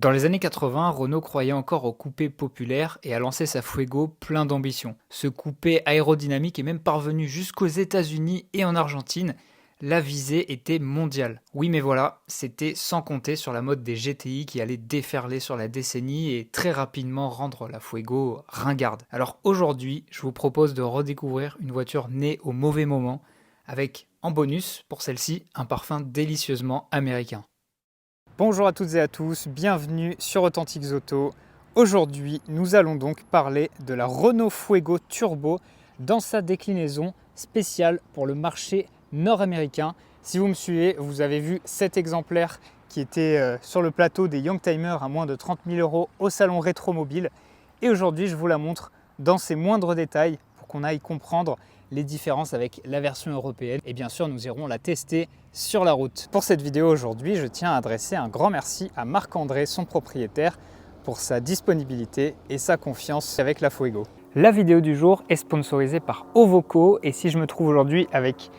Dans les années 80, Renault croyait encore au coupé populaire et a lancé sa Fuego plein d'ambition. Ce coupé aérodynamique est même parvenu jusqu'aux États-Unis et en Argentine. La visée était mondiale. Oui, mais voilà, c'était sans compter sur la mode des GTI qui allait déferler sur la décennie et très rapidement rendre la Fuego ringarde. Alors aujourd'hui, je vous propose de redécouvrir une voiture née au mauvais moment, avec en bonus, pour celle-ci, un parfum délicieusement américain. Bonjour à toutes et à tous, bienvenue sur Authentiques Auto. Aujourd'hui, nous allons donc parler de la Renault Fuego Turbo dans sa déclinaison spéciale pour le marché nord-américain. Si vous me suivez, vous avez vu cet exemplaire qui était sur le plateau des Youngtimers à moins de 30 000 € au salon Rétromobile. Et aujourd'hui, je vous la montre dans ses moindres détails pour qu'on aille comprendre les différences avec la version européenne. Et bien sûr, nous irons la tester sur la route. Pour cette vidéo aujourd'hui, je tiens à adresser un grand merci à Marc-André, son propriétaire, pour sa disponibilité et sa confiance avec la Fuego. La vidéo du jour est sponsorisée par Ovoco et si je me trouve aujourd'hui avec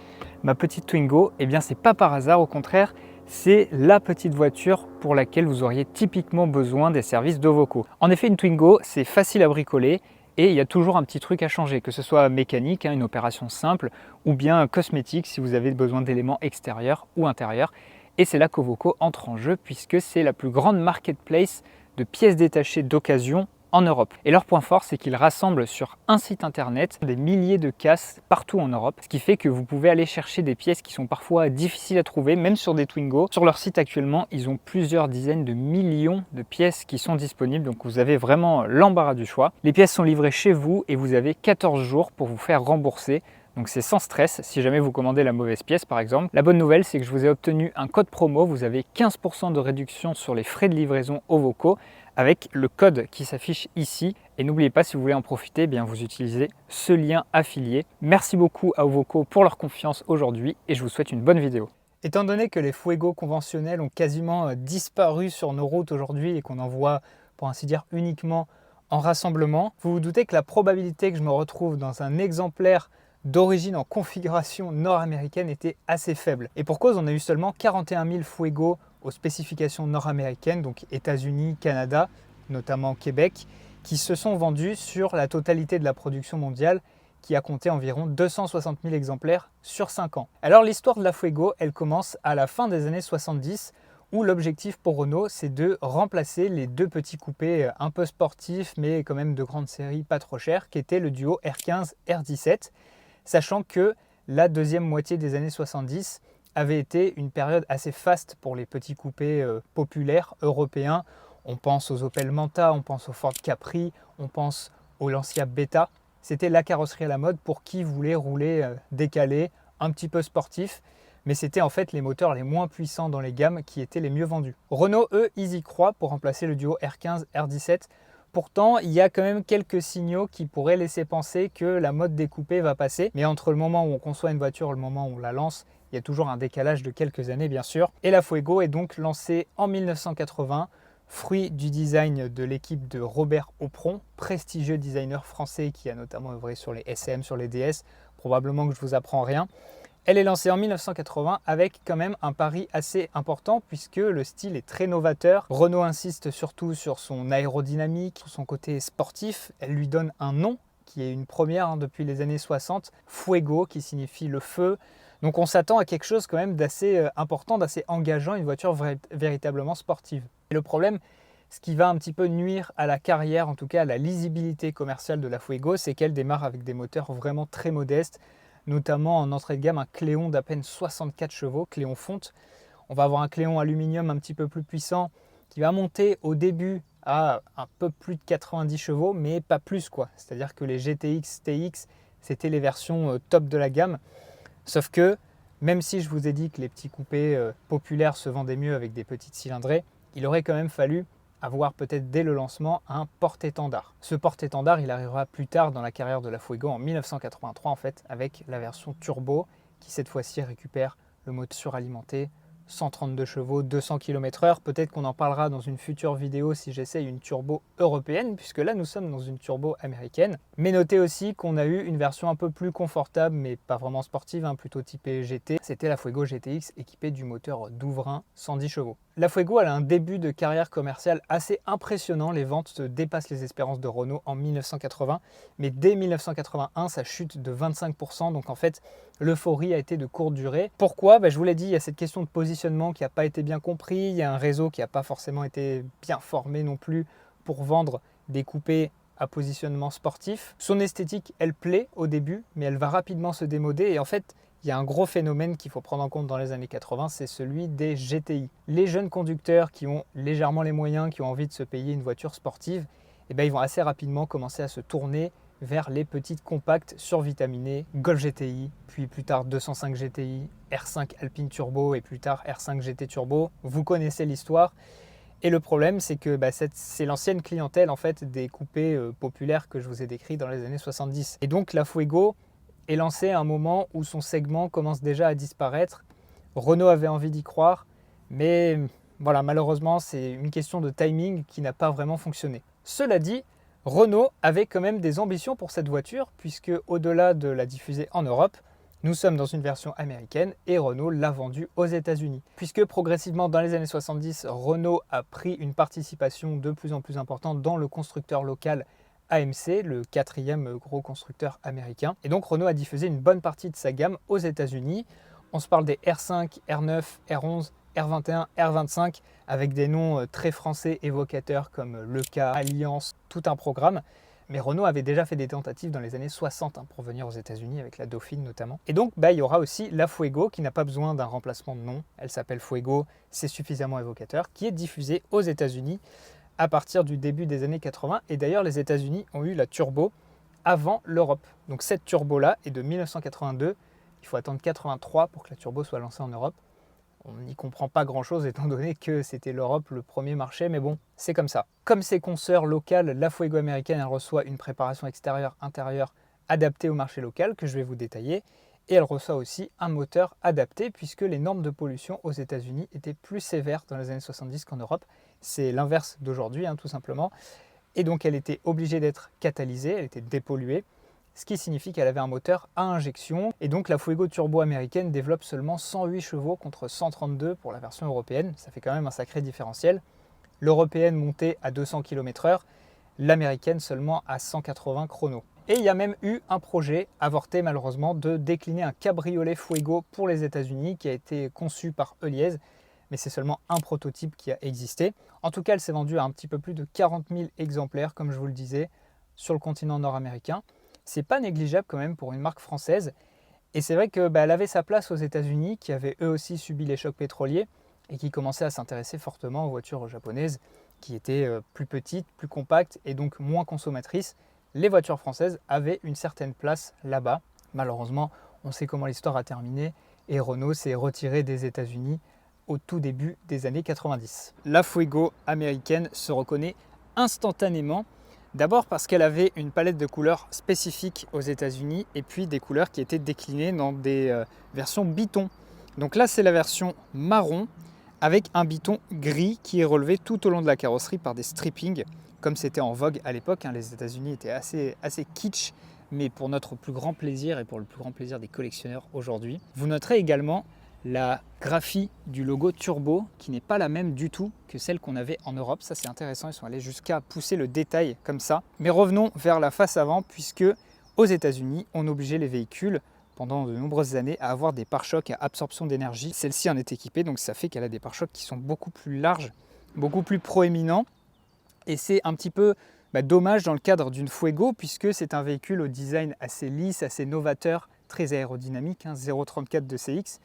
ma petite Twingo, eh bien c'est pas par hasard, au contraire, c'est la petite voiture pour laquelle vous auriez typiquement besoin des services d'Ovoco. En effet, une Twingo, c'est facile à bricoler et il y a toujours un petit truc à changer, que ce soit mécanique, une opération simple, ou bien cosmétique si vous avez besoin d'éléments extérieurs ou intérieurs. Et c'est là qu'Ovoco entre en jeu puisque c'est la plus grande marketplace de pièces détachées d'occasion en Europe. Et leur point fort, c'est qu'ils rassemblent sur un site internet des milliers de casses partout en Europe, ce qui fait que vous pouvez aller chercher des pièces qui sont parfois difficiles à trouver, même sur des Twingo. Sur leur site actuellement, ils ont plusieurs dizaines de millions de pièces qui sont disponibles, donc vous avez vraiment l'embarras du choix. Les pièces sont livrées chez vous et vous avez 14 jours pour vous faire rembourser. Donc c'est sans stress si jamais vous commandez la mauvaise pièce par exemple. La bonne nouvelle, c'est que je vous ai obtenu un code promo, vous avez 15% de réduction sur les frais de livraison Ovoco avec le code qui s'affiche ici. Et n'oubliez pas, si vous voulez en profiter, eh bien vous utilisez ce lien affilié. Merci beaucoup à Ovoco pour leur confiance aujourd'hui et je vous souhaite une bonne vidéo. Étant donné que les Fuego conventionnels ont quasiment disparu sur nos routes aujourd'hui et qu'on en voit, pour ainsi dire, uniquement en rassemblement, vous vous doutez que la probabilité que je me retrouve dans un exemplaire d'origine en configuration nord-américaine était assez faible. Et pour cause, on a eu seulement 41 000 Fuego aux spécifications nord-américaines, donc États-Unis, Canada, notamment Québec, qui se sont vendus sur la totalité de la production mondiale, qui a compté environ 260 000 exemplaires sur 5 ans. Alors l'histoire de la Fuego, elle commence à la fin des années 70, où l'objectif pour Renault, c'est de remplacer les deux petits coupés un peu sportifs, mais quand même de grande série, pas trop chers, qui étaient le duo R15, R17, sachant que la deuxième moitié des années 70 avait été une période assez faste pour les petits coupés populaires européens. On pense aux Opel Manta, on pense au Ford Capri, on pense au Lancia Beta. C'était la carrosserie à la mode pour qui voulait rouler décalé, un petit peu sportif, mais c'était en fait les moteurs les moins puissants dans les gammes qui étaient les mieux vendus. Renault, eux, ils y croient pour remplacer le duo R15, R17. Pourtant, il y a quand même quelques signaux qui pourraient laisser penser que la mode des coupés va passer. Mais entre le moment où on conçoit une voiture et le moment où on la lance, il y a toujours un décalage de quelques années, bien sûr. Et la Fuego est donc lancée en 1980, fruit du design de l'équipe de Robert Aupron, prestigieux designer français qui a notamment œuvré sur les SM, sur les DS. Probablement que je vous apprends rien. Elle est lancée en 1980 avec quand même un pari assez important puisque le style est très novateur. Renault insiste surtout sur son aérodynamique, sur son côté sportif. Elle lui donne un nom qui est une première depuis les années 60, Fuego, qui signifie le feu. Donc on s'attend à quelque chose quand même d'assez important, d'assez engageant, une voiture véritablement sportive. Et le problème, ce qui va un petit peu nuire à la carrière, en tout cas à la lisibilité commerciale de la Fuego, c'est qu'elle démarre avec des moteurs vraiment très modestes, notamment en entrée de gamme un Cléon d'à peine 64 chevaux, Cléon fonte. On va avoir un Cléon aluminium un petit peu plus puissant qui va monter au début à un peu plus de 90 chevaux, mais pas plus quoi. C'est-à-dire que les GTX, TX, c'était les versions top de la gamme. Sauf que, même si je vous ai dit que les petits coupés populaires se vendaient mieux avec des petites cylindrées, il aurait quand même fallu avoir peut-être dès le lancement un porte-étendard. Ce porte-étendard, il arrivera plus tard dans la carrière de la Fuego en 1983 en fait, avec la version turbo qui cette fois-ci récupère le moteur suralimenté, 132 chevaux, 200 km/h. Peut-être qu'on en parlera dans une future vidéo si j'essaye une turbo européenne, puisque là nous sommes dans une turbo américaine. Mais notez aussi qu'on a eu une version un peu plus confortable, mais pas vraiment sportive, plutôt typée GT. C'était la Fuego GTX équipée du moteur Douvrin 110 chevaux. La Fuego elle a un début de carrière commerciale assez impressionnant, les ventes dépassent les espérances de Renault en 1980, mais dès 1981 ça chute de 25%, donc en fait l'euphorie a été de courte durée. Pourquoi? Je vous l'ai dit, il y a cette question de positionnement qui n'a pas été bien compris, il y a un réseau qui n'a pas forcément été bien formé non plus pour vendre des coupés à positionnement sportif. Son esthétique elle plaît au début, mais elle va rapidement se démoder et en fait il y a un gros phénomène qu'il faut prendre en compte dans les années 80, c'est celui des GTI. Les jeunes conducteurs qui ont légèrement les moyens, qui ont envie de se payer une voiture sportive, ils vont assez rapidement commencer à se tourner vers les petites compactes survitaminées, Golf GTI, puis plus tard 205 GTI, R5 Alpine Turbo et plus tard R5 GT Turbo. Vous connaissez l'histoire. Et le problème, c'est que c'est l'ancienne clientèle en fait, des coupés populaires que je vous ai décrits dans les années 70. Et donc la Fuego est lancé à un moment où son segment commence déjà à disparaître. Renault avait envie d'y croire, mais voilà, malheureusement, c'est une question de timing qui n'a pas vraiment fonctionné. Cela dit, Renault avait quand même des ambitions pour cette voiture, puisque au-delà de la diffuser en Europe, nous sommes dans une version américaine et Renault l'a vendue aux États-Unis. Puisque progressivement, dans les années 70, Renault a pris une participation de plus en plus importante dans le constructeur local AMC, le quatrième gros constructeur américain. Et donc Renault a diffusé une bonne partie de sa gamme aux États-Unis. On se parle des R5, R9, R11, R21, R25, avec des noms très français évocateurs comme Le K, Alliance, tout un programme. Mais Renault avait déjà fait des tentatives dans les années 60 pour venir aux États-Unis, avec la Dauphine notamment. Et donc il y aura aussi la Fuego qui n'a pas besoin d'un remplacement de nom. Elle s'appelle Fuego, c'est suffisamment évocateur, qui est diffusée aux États-Unis à partir du début des années 80. Et d'ailleurs, les États-Unis ont eu la turbo avant l'Europe. Donc cette turbo-là est de 1982. Il faut attendre 83 pour que la turbo soit lancée en Europe. On n'y comprend pas grand-chose étant donné que c'était l'Europe le premier marché, mais bon, c'est comme ça. Comme ses consoeurs locales, la Fuego américaine, elle reçoit une préparation extérieure-intérieure adaptée au marché local que je vais vous détailler. Et elle reçoit aussi un moteur adapté puisque les normes de pollution aux États-Unis étaient plus sévères dans les années 70 qu'en Europe. C'est l'inverse d'aujourd'hui, tout simplement. Et donc elle était obligée d'être catalysée, elle était dépolluée, ce qui signifie qu'elle avait un moteur à injection. Et donc la Fuego Turbo américaine développe seulement 108 chevaux contre 132 pour la version européenne. Ça fait quand même un sacré différentiel. L'européenne montait à 200 km/h, l'américaine seulement à 180 chrono. Et il y a même eu un projet, avorté malheureusement, de décliner un cabriolet Fuego pour les États-Unis qui a été conçu par Heuliez, mais c'est seulement un prototype qui a existé. En tout cas, elle s'est vendue à un petit peu plus de 40 000 exemplaires, comme je vous le disais, sur le continent nord-américain. C'est pas négligeable quand même pour une marque française. Et c'est vrai qu'elle avait sa place aux États-Unis, qui avaient eux aussi subi les chocs pétroliers et qui commençaient à s'intéresser fortement aux voitures japonaises, qui étaient plus petites, plus compactes et donc moins consommatrices. Les voitures françaises avaient une certaine place là-bas. Malheureusement, on sait comment l'histoire a terminé et Renault s'est retiré des États-Unis au tout début des années 90. La Fuego américaine se reconnaît instantanément, d'abord parce qu'elle avait une palette de couleurs spécifiques aux États-Unis et puis des couleurs qui étaient déclinées dans des versions biton. Donc là, c'est la version marron avec un biton gris qui est relevé tout au long de la carrosserie par des strippings, comme c'était en vogue à l'époque. Les États-Unis étaient assez kitsch, mais pour notre plus grand plaisir et pour le plus grand plaisir des collectionneurs aujourd'hui. Vous noterez également la graphie du logo Turbo qui n'est pas la même du tout que celle qu'on avait en Europe. Ça, c'est intéressant, ils sont allés jusqu'à pousser le détail comme ça. Mais revenons vers la face avant, puisque aux États-Unis, on obligeait les véhicules pendant de nombreuses années à avoir des pare-chocs à absorption d'énergie. Celle-ci en est équipée, donc ça fait qu'elle a des pare-chocs qui sont beaucoup plus larges, beaucoup plus proéminents. Et c'est un petit peu dommage dans le cadre d'une Fuego, puisque c'est un véhicule au design assez lisse, assez novateur, très aérodynamique, 0,34 de CX.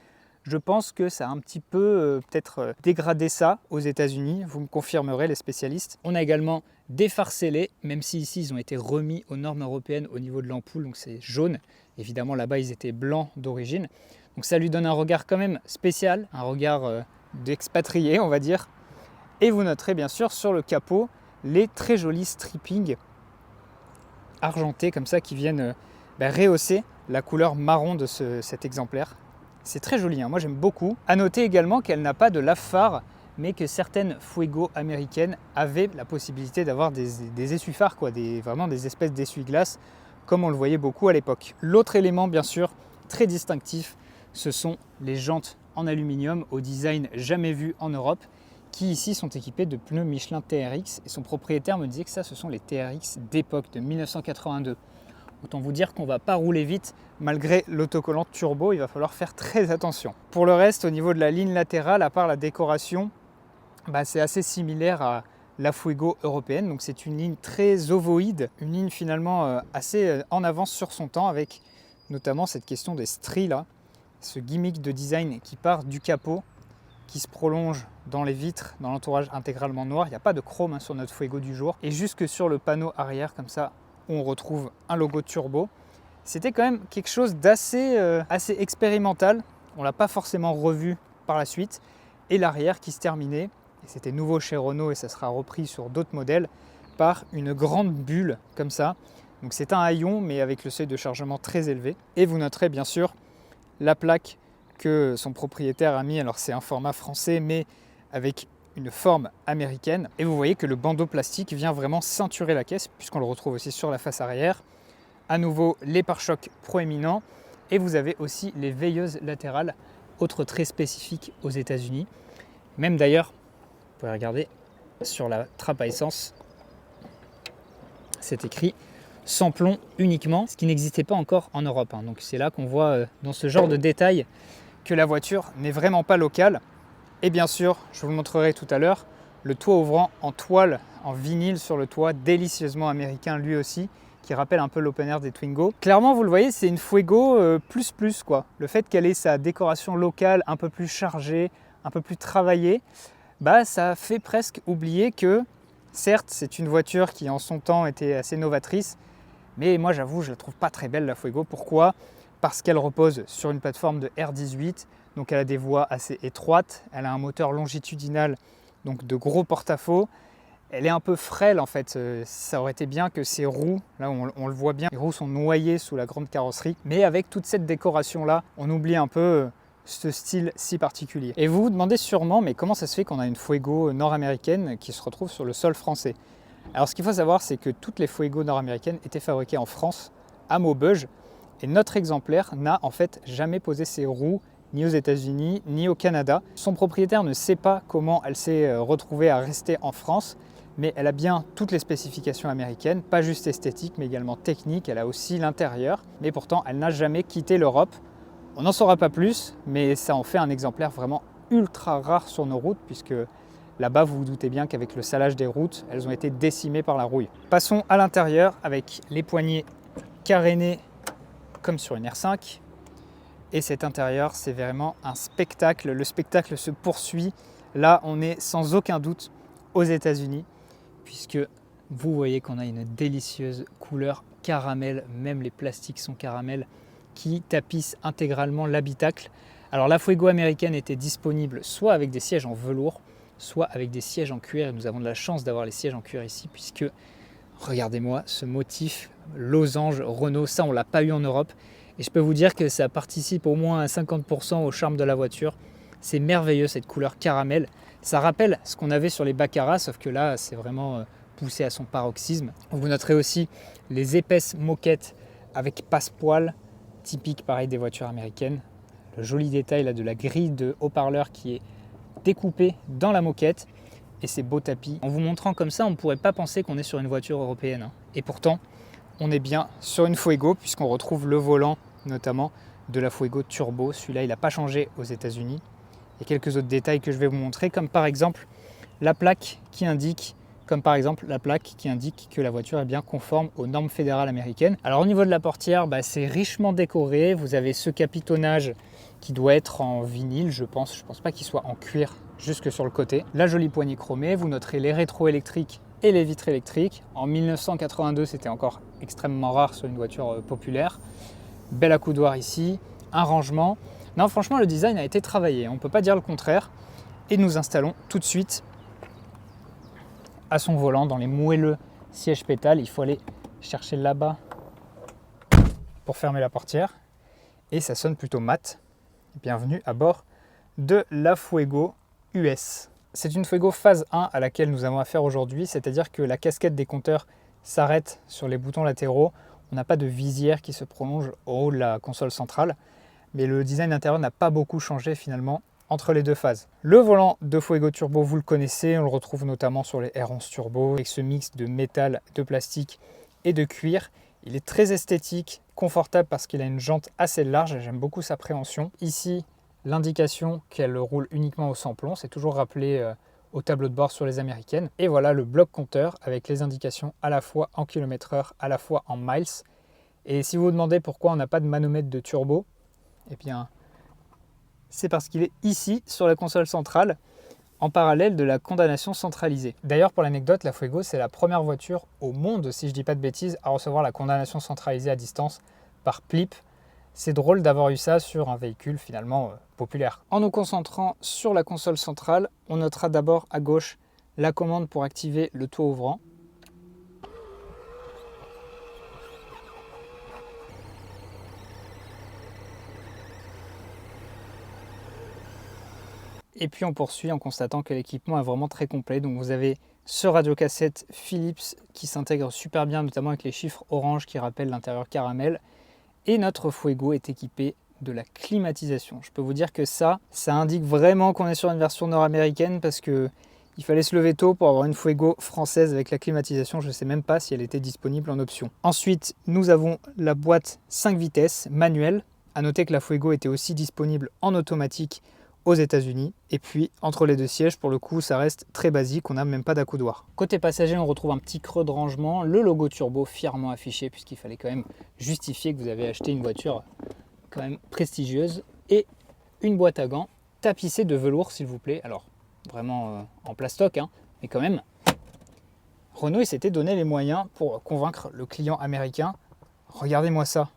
Je pense que ça a un petit peu peut-être dégradé ça aux États-Unis, vous me confirmerez les spécialistes. On a également des phares scellés, même si ici ils ont été remis aux normes européennes au niveau de l'ampoule, donc c'est jaune. Évidemment là-bas ils étaient blancs d'origine. Donc ça lui donne un regard quand même spécial, un regard d'expatrié on va dire. Et vous noterez bien sûr sur le capot les très jolis strippings argentés comme ça qui viennent rehausser la couleur marron de cet exemplaire. C'est très joli, moi j'aime beaucoup. A noter également qu'elle n'a pas de lave-phare, mais que certaines Fuego américaines avaient la possibilité d'avoir des essuie-phares, vraiment des espèces d'essuie-glaces, comme on le voyait beaucoup à l'époque. L'autre élément bien sûr très distinctif, ce sont les jantes en aluminium au design jamais vu en Europe, qui ici sont équipés de pneus Michelin TRX. Et son propriétaire me disait que ça, ce sont les TRX d'époque, de 1982. Autant vous dire qu'on ne va pas rouler vite malgré l'autocollant turbo, il va falloir faire très attention. Pour le reste, au niveau de la ligne latérale, à part la décoration, c'est assez similaire à la Fuego européenne. Donc c'est une ligne très ovoïde, une ligne finalement assez en avance sur son temps, avec notamment cette question des stries là, ce gimmick de design qui part du capot, qui se prolonge dans les vitres, dans l'entourage intégralement noir. Il n'y a pas de chrome sur notre Fuego du jour. Et jusque sur le panneau arrière, comme ça, où on retrouve un logo turbo. C'était quand même quelque chose d'assez assez expérimental. On ne l'a pas forcément revu par la suite. Et l'arrière qui se terminait, et c'était nouveau chez Renault et ça sera repris sur d'autres modèles, par une grande bulle comme ça. Donc c'est un haillon mais avec le seuil de chargement très élevé. Et vous noterez bien sûr la plaque que son propriétaire a mis. Alors c'est un format français mais avec une forme américaine. Et vous voyez que le bandeau plastique vient vraiment ceinturer la caisse puisqu'on le retrouve aussi sur la face arrière. À nouveau les pare-chocs proéminents et vous avez aussi les veilleuses latérales, autre trait spécifique aux États-Unis. Même d'ailleurs, vous pouvez regarder sur la trappe à essence, c'est écrit sans plomb uniquement, ce qui n'existait pas encore en Europe. Donc c'est là qu'on voit dans ce genre de détails que la voiture n'est vraiment pas locale. Et bien sûr, je vous le montrerai tout à l'heure, le toit ouvrant en toile, en vinyle sur le toit, délicieusement américain lui aussi, qui rappelle un peu l'open air des Twingo. Clairement, vous le voyez, c'est une Fuego plus quoi. Le fait qu'elle ait sa décoration locale un peu plus chargée, un peu plus travaillée, ça fait presque oublier que, certes, c'est une voiture qui en son temps était assez novatrice, mais moi j'avoue, je la trouve pas très belle la Fuego. Pourquoi ? Parce qu'elle repose sur une plateforme de R18, donc elle a des voies assez étroites, elle a un moteur longitudinal, donc de gros porte-à-faux. Elle est un peu frêle en fait, ça aurait été bien que ses roues, là on le voit bien, les roues sont noyées sous la grande carrosserie, mais avec toute cette décoration là, on oublie un peu ce style si particulier. Et vous vous demandez sûrement, mais comment ça se fait qu'on a une Fuego nord-américaine qui se retrouve sur le sol français ? Alors ce qu'il faut savoir, c'est que toutes les Fuego nord-américaines étaient fabriquées en France, à Maubeuge, et notre exemplaire n'a en fait jamais posé ses roues ni aux États-Unis, ni au Canada. Son propriétaire ne sait pas comment elle s'est retrouvée à rester en France, mais elle a bien toutes les spécifications américaines, pas juste esthétiques, mais également techniques. Elle a aussi l'intérieur, mais pourtant elle n'a jamais quitté l'Europe. On n'en saura pas plus, mais ça en fait un exemplaire vraiment ultra rare sur nos routes, puisque là-bas, vous vous doutez bien qu'avec le salage des routes, elles ont été décimées par la rouille. Passons à l'intérieur avec les poignées carénées comme sur une R5. Et cet intérieur, c'est vraiment un spectacle. Le spectacle se poursuit. Là, on est sans aucun doute aux États-Unis, puisque vous voyez qu'on a une délicieuse couleur caramel. Même les plastiques sont caramel, qui tapissent intégralement l'habitacle. Alors la Fuego américaine était disponible soit avec des sièges en velours, soit avec des sièges en cuir. Et nous avons de la chance d'avoir les sièges en cuir ici, puisque regardez-moi ce motif losange Renault, ça on l'a pas eu en Europe. Et je peux vous dire que ça participe au moins à 50% au charme de la voiture. C'est merveilleux cette couleur caramel. Ça rappelle ce qu'on avait sur les Baccarat, sauf que là c'est vraiment poussé à son paroxysme. Vous noterez aussi les épaisses moquettes avec passepoil, typique pareil des voitures américaines. Le joli détail là de la grille de haut-parleur qui est découpée dans la moquette. Et ces beaux tapis. En vous montrant comme ça, on ne pourrait pas penser qu'on est sur une voiture européenne. Et pourtant, on est bien sur une Fuego, puisqu'on retrouve le volant, notamment, de la Fuego Turbo. Celui-là, il n'a pas changé aux États-Unis. Il y a quelques autres détails que je vais vous montrer, comme par exemple la plaque qui indique que la voiture est bien conforme aux normes fédérales américaines. Alors au niveau de la portière, c'est richement décoré. Vous avez ce capitonnage qui doit être en vinyle, je pense pas qu'il soit en cuir jusque sur le côté. La jolie poignée chromée, vous noterez les rétro-électriques et les vitres électriques. En 1982, c'était encore extrêmement rare sur une voiture populaire. Bel accoudoir ici, un rangement. Non, franchement, le design a été travaillé, on ne peut pas dire le contraire. Et nous installons tout de suite à son volant dans les moelleux sièges pétales. Il faut aller chercher là-bas pour fermer la portière. Et ça sonne plutôt mat. Bienvenue à bord de la Fuego US. C'est une Fuego phase 1 à laquelle nous avons affaire aujourd'hui, c'est-à-dire que la casquette des compteurs s'arrête sur les boutons latéraux. On n'a pas de visière qui se prolonge au haut de la console centrale, mais le design intérieur n'a pas beaucoup changé finalement entre les deux phases. Le volant de Fuego Turbo, vous le connaissez, on le retrouve notamment sur les R11 Turbo, avec ce mix de métal, de plastique et de cuir. Il est très esthétique, confortable parce qu'il a une jante assez large, j'aime beaucoup sa préhension. Ici, l'indication qu'elle roule uniquement au sans-plomb, c'est toujours rappelé au tableau de bord sur les américaines. Et voilà le bloc compteur avec les indications à la fois en km/h, à la fois en miles. Et si vous vous demandez pourquoi on n'a pas de manomètre de turbo, eh bien, c'est parce qu'il est ici sur la console centrale en parallèle de la condamnation centralisée. D'ailleurs, pour l'anecdote, la Fuego, c'est la première voiture au monde, si je ne dis pas de bêtises, à recevoir la condamnation centralisée à distance par PLIP. C'est drôle d'avoir eu ça sur un véhicule finalement populaire. En nous concentrant sur la console centrale, on notera d'abord à gauche la commande pour activer le toit ouvrant. Et puis on poursuit en constatant que l'équipement est vraiment très complet. Donc vous avez ce radiocassette Philips qui s'intègre super bien, notamment avec les chiffres orange qui rappellent l'intérieur caramel. Et notre Fuego est équipé de la climatisation. Je peux vous dire que ça indique vraiment qu'on est sur une version nord-américaine parce que il fallait se lever tôt pour avoir une Fuego française avec la climatisation. Je ne sais même pas si elle était disponible en option. Ensuite, nous avons la boîte 5 vitesses manuelle. À noter que la Fuego était aussi disponible en automatique aux États-Unis. Et puis, entre les deux sièges, pour le coup, ça reste très basique, on n'a même pas d'accoudoir. Côté passager, on retrouve un petit creux de rangement, le logo Turbo fièrement affiché, puisqu'il fallait quand même justifier que vous avez acheté une voiture quand même prestigieuse, et une boîte à gants tapissée de velours, s'il vous plaît. Alors, vraiment en plastoc, hein, mais quand même, Renault s'était donné les moyens pour convaincre le client américain. Regardez-moi ça.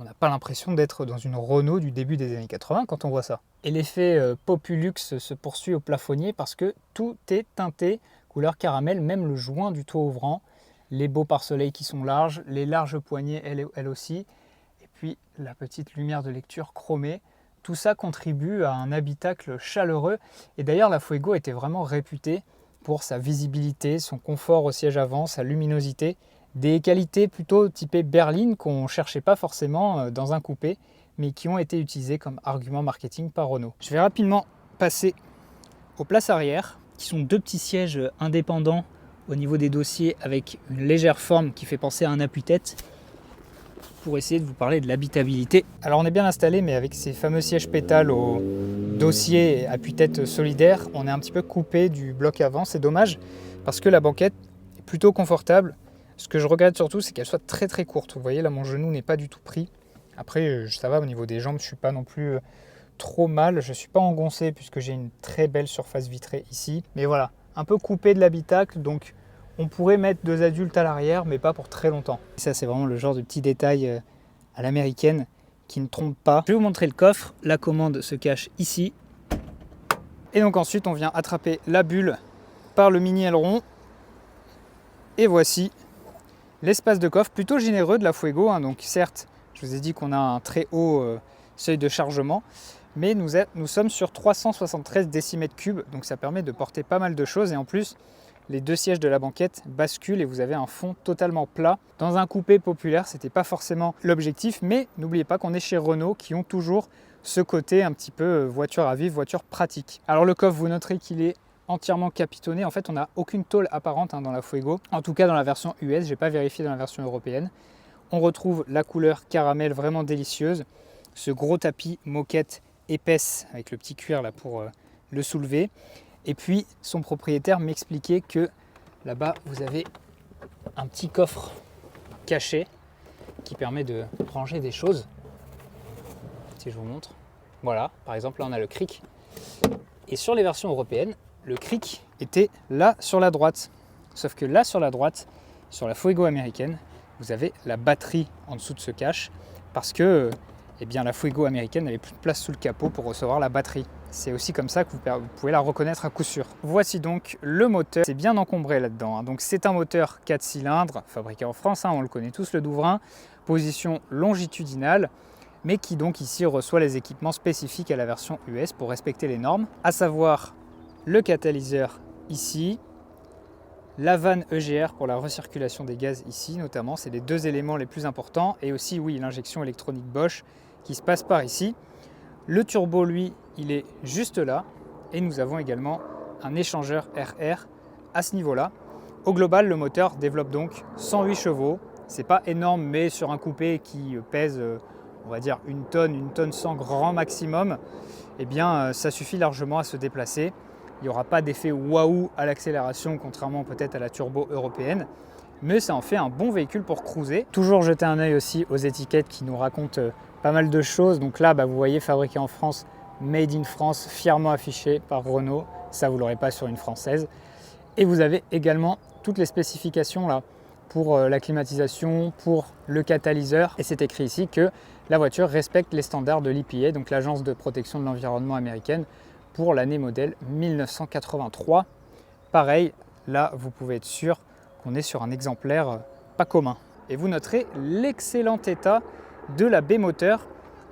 On n'a pas l'impression d'être dans une Renault du début des années 80 quand on voit ça. Et l'effet Populux se poursuit au plafonnier parce que tout est teinté couleur caramel, même le joint du toit ouvrant, les beaux pare-soleil qui sont larges, les larges poignées elles aussi, et puis la petite lumière de lecture chromée. Tout ça contribue à un habitacle chaleureux. Et d'ailleurs, la Fuego était vraiment réputée pour sa visibilité, son confort au siège avant, sa luminosité. Des qualités plutôt typées berline qu'on ne cherchait pas forcément dans un coupé, mais qui ont été utilisées comme argument marketing par Renault. Je vais rapidement passer aux places arrière, qui sont deux petits sièges indépendants au niveau des dossiers avec une légère forme qui fait penser à un appuie-tête, pour essayer de vous parler de l'habitabilité. Alors on est bien installé, mais avec ces fameux sièges pétales au dossier appuie-tête solidaire, on est un petit peu coupé du bloc avant. C'est dommage parce que la banquette est plutôt confortable. Ce que je regrette surtout, c'est qu'elle soit très très courte. Vous voyez là, mon genou n'est pas du tout pris. Après, ça va au niveau des jambes, je ne suis pas non plus trop mal. Je ne suis pas engoncé puisque j'ai une très belle surface vitrée ici. Mais voilà, un peu coupé de l'habitacle, donc on pourrait mettre deux adultes à l'arrière, mais pas pour très longtemps. Et ça, c'est vraiment le genre de petit détail à l'américaine qui ne trompe pas. Je vais vous montrer le coffre. La commande se cache ici. Et donc ensuite, on vient attraper la bulle par le mini aileron. Et voici l'espace de coffre plutôt généreux de la Fuego, hein. Donc certes, je vous ai dit qu'on a un très haut seuil de chargement, mais nous sommes sur 373 décimètres cubes, donc ça permet de porter pas mal de choses. Et en plus, les deux sièges de la banquette basculent et vous avez un fond totalement plat. Dans un coupé populaire, ce n'était pas forcément l'objectif, mais n'oubliez pas qu'on est chez Renault qui ont toujours ce côté un petit peu voiture à vivre, voiture pratique. Alors le coffre, vous noterez qu'il est entièrement capitonné. En fait, on n'a aucune tôle apparente dans la Fuego. En tout cas, dans la version US, je n'ai pas vérifié dans la version européenne. On retrouve la couleur caramel vraiment délicieuse. Ce gros tapis moquette épaisse avec le petit cuir là pour le soulever. Et puis, son propriétaire m'expliquait que là-bas, vous avez un petit coffre caché qui permet de ranger des choses. Si je vous montre. Voilà, par exemple, là, on a le cric. Et sur les versions européennes, le cric était là sur la droite. Sauf que là sur la droite, sur la Fuego américaine, vous avez la batterie en dessous de ce cache parce que eh bien, la Fuego américaine n'avait plus de place sous le capot pour recevoir la batterie. C'est aussi comme ça que vous pouvez la reconnaître à coup sûr. Voici donc le moteur. C'est bien encombré là-dedans, hein. Donc c'est un moteur 4 cylindres, fabriqué en France, hein, on le connaît tous, le Douvrin, position longitudinale, mais qui donc ici reçoit les équipements spécifiques à la version US pour respecter les normes, à savoir le catalyseur ici, la vanne EGR pour la recirculation des gaz ici notamment, c'est les deux éléments les plus importants, et aussi oui l'injection électronique Bosch qui se passe par ici. Le turbo, lui, il est juste là. Et nous avons également un échangeur RR à ce niveau-là. Au global, le moteur développe donc 108 chevaux. C'est pas énorme, mais sur un coupé qui pèse, on va dire, une tonne 100 grand maximum, eh bien, ça suffit largement à se déplacer. Il n'y aura pas d'effet waouh à l'accélération, contrairement peut-être à la turbo européenne, mais ça en fait un bon véhicule pour cruiser. Toujours jeter un œil aussi aux étiquettes qui nous racontent pas mal de choses. Donc là, vous voyez, fabriqué en France, Made in France, fièrement affiché par Renault. Ça, vous ne l'aurez pas sur une française. Et vous avez également toutes les spécifications là pour la climatisation, pour le catalyseur. Et c'est écrit ici que la voiture respecte les standards de l'EPA, donc l'Agence de protection de l'environnement américaine, pour l'année modèle 1983. Pareil, là, vous pouvez être sûr qu'on est sur un exemplaire pas commun. Et vous noterez l'excellent état de la baie moteur.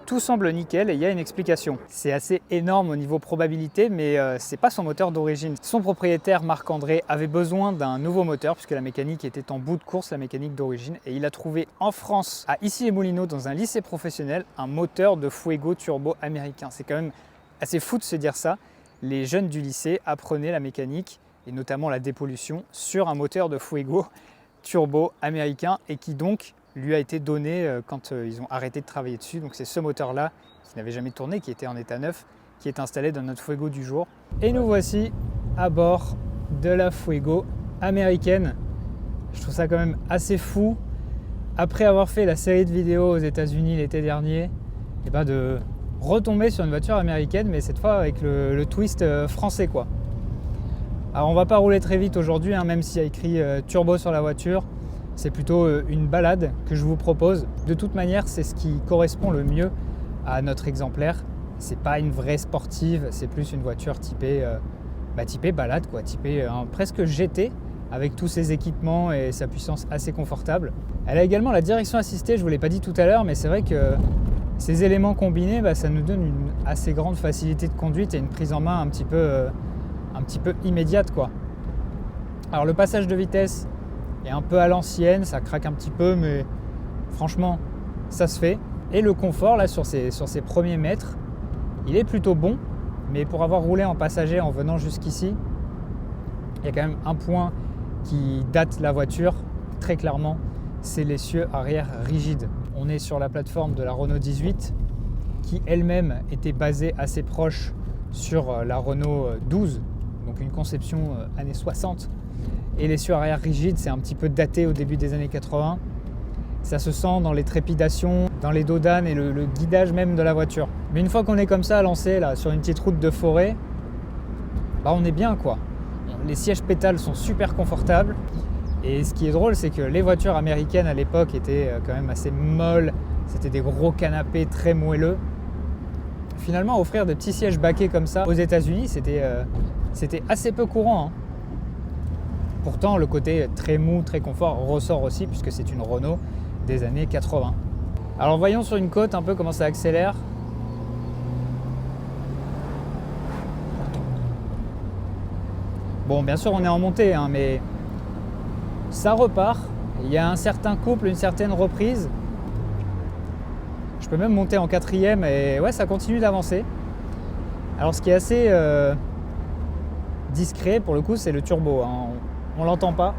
Tout semble nickel et il y a une explication. C'est assez énorme au niveau probabilité, mais c'est pas son moteur d'origine. Son propriétaire, Marc-André, avait besoin d'un nouveau moteur puisque la mécanique était en bout de course, la mécanique d'origine, et il a trouvé en France, à Issy-les-Moulineaux, dans un lycée professionnel, un moteur de Fuego turbo américain. C'est quand même assez fou de se dire ça. Les jeunes du lycée apprenaient la mécanique et notamment la dépollution sur un moteur de Fuego turbo américain et qui donc lui a été donné quand ils ont arrêté de travailler dessus. Donc c'est ce moteur-là, qui n'avait jamais tourné, qui était en état neuf, qui est installé dans notre Fuego du jour. Et nous voici à bord de la Fuego américaine. Je trouve ça quand même assez fou, après avoir fait la série de vidéos aux États-Unis l'été dernier, et de retomber sur une voiture américaine, mais cette fois avec le twist français, quoi. Alors on va pas rouler très vite aujourd'hui, même s'il y a écrit turbo sur la voiture. C'est plutôt une balade que je vous propose. De toute manière, c'est ce qui correspond le mieux à notre exemplaire. C'est pas une vraie sportive, c'est plus une voiture typée balade, quoi, typée presque GT, avec tous ses équipements et sa puissance assez confortable. Elle a également la direction assistée, je ne vous l'ai pas dit tout à l'heure, mais c'est vrai que ces éléments combinés, ça nous donne une assez grande facilité de conduite et une prise en main un petit peu immédiate, quoi. Alors le passage de vitesse est un peu à l'ancienne, ça craque un petit peu, mais franchement, ça se fait. Et le confort, là, sur ces premiers mètres, il est plutôt bon, mais pour avoir roulé en passager en venant jusqu'ici, il y a quand même un point qui date la voiture, très clairement, c'est l'essieu arrière rigide. On est sur la plateforme de la Renault 18, qui elle-même était basée assez proche sur la Renault 12, donc une conception années 60. Et l'essieu arrière rigide, c'est un petit peu daté au début des années 80. Ça se sent dans les trépidations, dans les dos d'âne et le guidage même de la voiture. Mais une fois qu'on est comme ça lancé là, sur une petite route de forêt, on est bien, quoi. Les sièges pétales sont super confortables. Et ce qui est drôle, c'est que les voitures américaines à l'époque étaient quand même assez molles. C'était des gros canapés très moelleux. Finalement, offrir des petits sièges baquets comme ça aux États-Unis, c'était assez peu courant, hein. Pourtant, le côté très mou, très confort ressort aussi puisque c'est une Renault des années 80. Alors voyons sur une côte un peu comment ça accélère. Bon, bien sûr, on est en montée, mais ça repart. Il y a un certain couple, une certaine reprise. Je peux même monter en quatrième et ouais, ça continue d'avancer. Alors ce qui est assez discret pour le coup, c'est le turbo, hein. On l'entend pas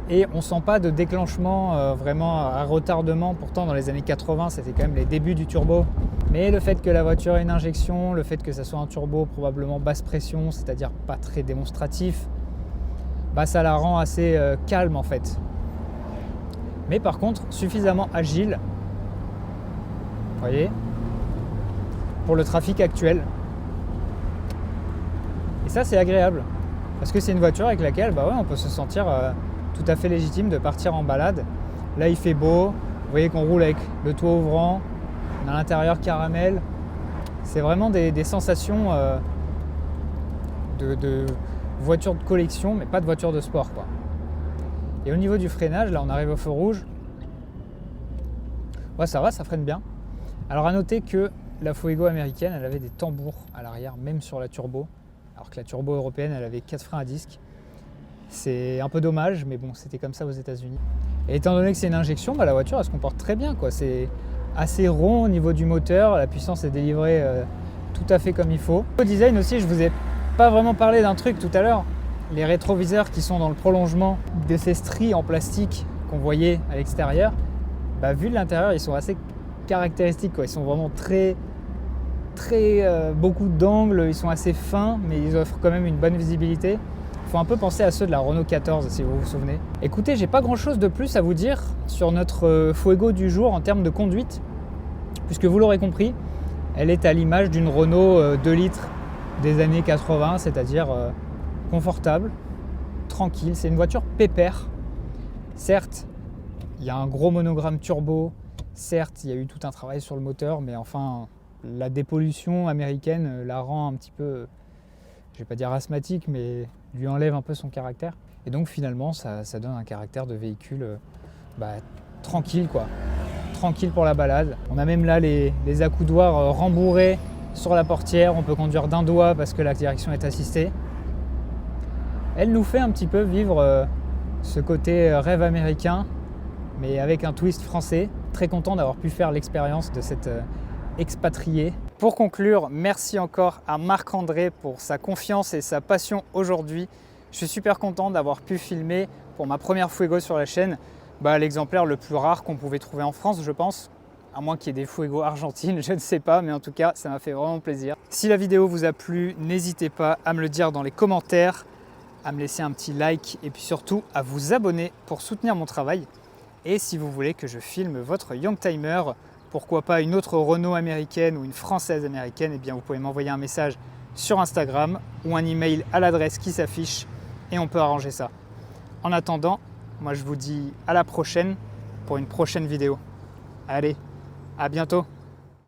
et on sent pas de déclenchement vraiment à retardement. Pourtant dans les années 80 c'était quand même les débuts du turbo, mais le fait que la voiture ait une injection, le fait que ça soit un turbo probablement basse pression, c'est-à-dire pas très démonstratif, ça la rend assez calme en fait, mais par contre suffisamment agile, vous voyez, pour le trafic actuel. Et ça c'est agréable. Parce que c'est une voiture avec laquelle on peut se sentir tout à fait légitime de partir en balade. Là il fait beau, vous voyez qu'on roule avec le toit ouvrant, on a l'intérieur caramel. C'est vraiment des sensations de voiture de collection, mais pas de voiture de sport, quoi. Et au niveau du freinage, là on arrive au feu rouge. Ouais, ça va, ça freine bien. Alors à noter que la Fuego américaine, elle avait des tambours à l'arrière, même sur la turbo. Alors que la turbo européenne, elle avait 4 freins à disque. C'est un peu dommage, mais bon, c'était comme ça aux États-Unis. Et étant donné que c'est une injection, la voiture, elle se comporte très bien, quoi. assez rond au niveau du moteur, la puissance est délivrée tout à fait comme il faut. Au design aussi, je vous ai pas vraiment parlé d'un truc tout à l'heure, les rétroviseurs qui sont dans le prolongement de ces stries en plastique qu'on voyait à l'extérieur, vu de l'intérieur, ils sont assez caractéristiques, quoi. Ils sont vraiment très beaucoup d'angles, ils sont assez fins, mais ils offrent quand même une bonne visibilité. Il faut un peu penser à ceux de la Renault 14 si vous vous souvenez. Écoutez, j'ai pas grand chose de plus à vous dire sur notre Fuego du jour en termes de conduite, puisque vous l'aurez compris, elle est à l'image d'une Renault 2 litres des années 80, c'est-à-dire confortable, tranquille. C'est une voiture pépère. Certes, il y a un gros monogramme turbo, certes, il y a eu tout un travail sur le moteur, mais enfin, la dépollution américaine la rend un petit peu, je vais pas dire asthmatique, mais lui enlève un peu son caractère. Et donc finalement, ça donne un caractère de véhicule tranquille, quoi. Tranquille pour la balade. On a même là les accoudoirs rembourrés sur la portière. On peut conduire d'un doigt parce que la direction est assistée. Elle nous fait un petit peu vivre ce côté rêve américain, mais avec un twist français. Très content d'avoir pu faire l'expérience de cette expatrié. Pour conclure, merci encore à Marc-André pour sa confiance et sa passion aujourd'hui. Je suis super content d'avoir pu filmer pour ma première Fuego sur la chaîne l'exemplaire le plus rare qu'on pouvait trouver en France, je pense. À moins qu'il y ait des Fuego argentines, je ne sais pas, mais en tout cas, ça m'a fait vraiment plaisir. Si la vidéo vous a plu, n'hésitez pas à me le dire dans les commentaires, à me laisser un petit like et puis surtout à vous abonner pour soutenir mon travail. Et si vous voulez que je filme votre Youngtimer, pourquoi pas une autre Renault américaine ou une française américaine, eh bien vous pouvez m'envoyer un message sur Instagram ou un email à l'adresse qui s'affiche et on peut arranger ça. En attendant, moi je vous dis à la prochaine pour une prochaine vidéo. Allez, à bientôt!